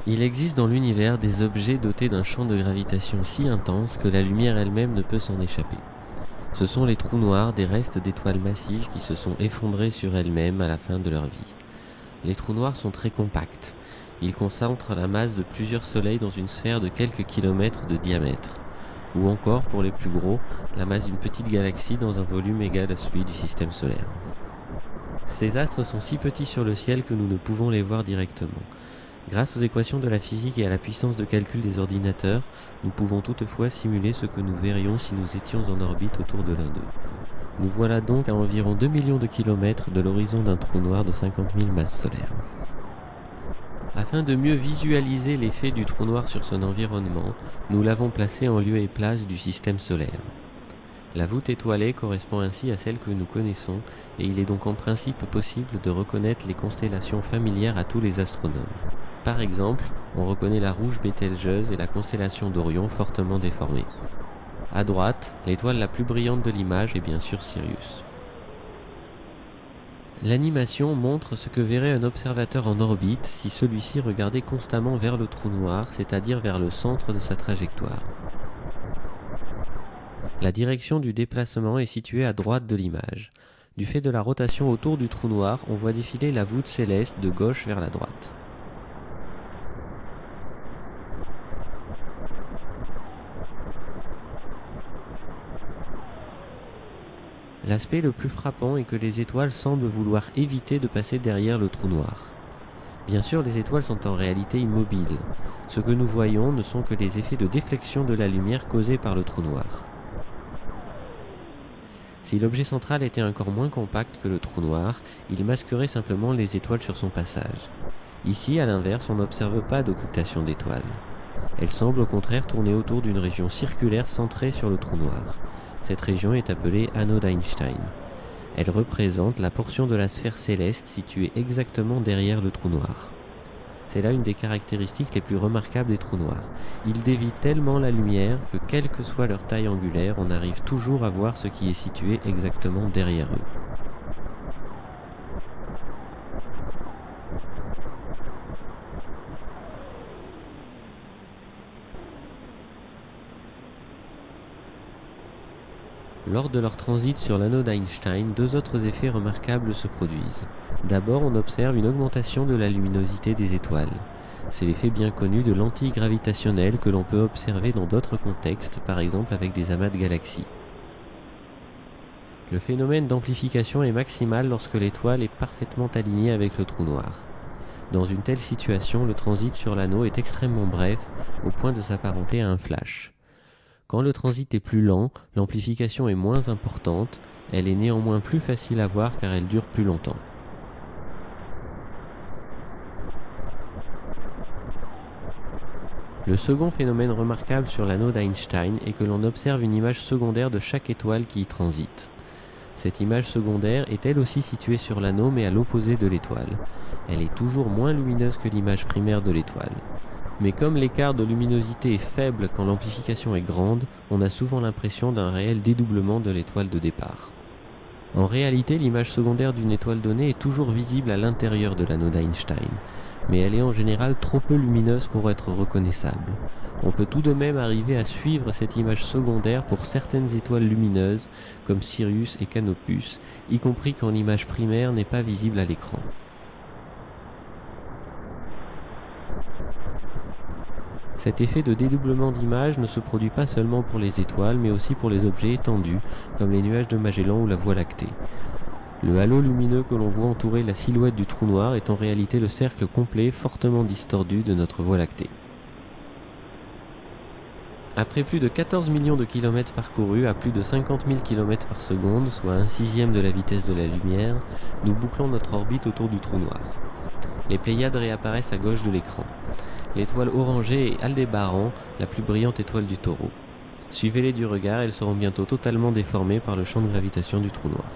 Il existe dans l'univers des objets dotés d'un champ de gravitation si intense que la lumière elle-même ne peut s'en échapper. Ce sont les trous noirs, des restes d'étoiles massives qui se sont effondrés sur elles-mêmes à la fin de leur vie. Les trous noirs sont très compacts. Ils concentrent la masse de plusieurs soleils dans une sphère de quelques kilomètres de diamètre. Ou encore, pour les plus gros, la masse d'une petite galaxie dans un volume égal à celui du système solaire. Ces astres sont si petits sur le ciel que nous ne pouvons les voir directement. Grâce aux équations de la physique et à la puissance de calcul des ordinateurs, nous pouvons toutefois simuler ce que nous verrions si nous étions en orbite autour de l'un d'eux. Nous voilà donc à environ 2 millions de kilomètres de l'horizon d'un trou noir de 50 000 masses solaires. Afin de mieux visualiser l'effet du trou noir sur son environnement, nous l'avons placé en lieu et place du système solaire. La voûte étoilée correspond ainsi à celle que nous connaissons et il est donc en principe possible de reconnaître les constellations familières à tous les astronomes. Par exemple, on reconnaît la rouge Bételgeuse et la constellation d'Orion fortement déformée. À droite, l'étoile la plus brillante de l'image est bien sûr Sirius. L'animation montre ce que verrait un observateur en orbite si celui-ci regardait constamment vers le trou noir, c'est-à-dire vers le centre de sa trajectoire. La direction du déplacement est située à droite de l'image. Du fait de la rotation autour du trou noir, on voit défiler la voûte céleste de gauche vers la droite. L'aspect le plus frappant est que les étoiles semblent vouloir éviter de passer derrière le trou noir. Bien sûr, les étoiles sont en réalité immobiles. Ce que nous voyons ne sont que les effets de déflexion de la lumière causés par le trou noir. Si l'objet central était encore moins compact que le trou noir, il masquerait simplement les étoiles sur son passage. Ici, à l'inverse, on n'observe pas d'occultation d'étoiles. Elles semblent au contraire tourner autour d'une région circulaire centrée sur le trou noir. Cette région est appelée anneau d'Einstein. Elle représente la portion de la sphère céleste située exactement derrière le trou noir. C'est là une des caractéristiques les plus remarquables des trous noirs. Ils dévient tellement la lumière que, quelle que soit leur taille angulaire, on arrive toujours à voir ce qui est situé exactement derrière eux. Lors de leur transit sur l'anneau d'Einstein, deux autres effets remarquables se produisent. D'abord, on observe une augmentation de la luminosité des étoiles. C'est l'effet bien connu de lentille gravitationnelle que l'on peut observer dans d'autres contextes, par exemple avec des amas de galaxies. Le phénomène d'amplification est maximal lorsque l'étoile est parfaitement alignée avec le trou noir. Dans une telle situation, le transit sur l'anneau est extrêmement bref, au point de s'apparenter à un flash. Quand le transit est plus lent, l'amplification est moins importante, elle est néanmoins plus facile à voir car elle dure plus longtemps. Le second phénomène remarquable sur l'anneau d'Einstein est que l'on observe une image secondaire de chaque étoile qui y transite. Cette image secondaire est elle aussi située sur l'anneau mais à l'opposé de l'étoile. Elle est toujours moins lumineuse que l'image primaire de l'étoile. Mais comme l'écart de luminosité est faible quand l'amplification est grande, on a souvent l'impression d'un réel dédoublement de l'étoile de départ. En réalité, l'image secondaire d'une étoile donnée est toujours visible à l'intérieur de l'anneau d'Einstein, mais elle est en général trop peu lumineuse pour être reconnaissable. On peut tout de même arriver à suivre cette image secondaire pour certaines étoiles lumineuses, comme Sirius et Canopus, y compris quand l'image primaire n'est pas visible à l'écran. Cet effet de dédoublement d'image ne se produit pas seulement pour les étoiles, mais aussi pour les objets étendus, comme les nuages de Magellan ou la Voie lactée. Le halo lumineux que l'on voit entourer la silhouette du trou noir est en réalité le cercle complet fortement distordu de notre Voie lactée. Après plus de 14 millions de kilomètres parcourus à plus de 50 000 km par seconde, soit 1/6 de la vitesse de la lumière, nous bouclons notre orbite autour du trou noir. Les Pléiades réapparaissent à gauche de l'écran. L'étoile orangée est Aldébaran, la plus brillante étoile du Taureau. Suivez-les du regard, elles seront bientôt totalement déformées par le champ de gravitation du trou noir.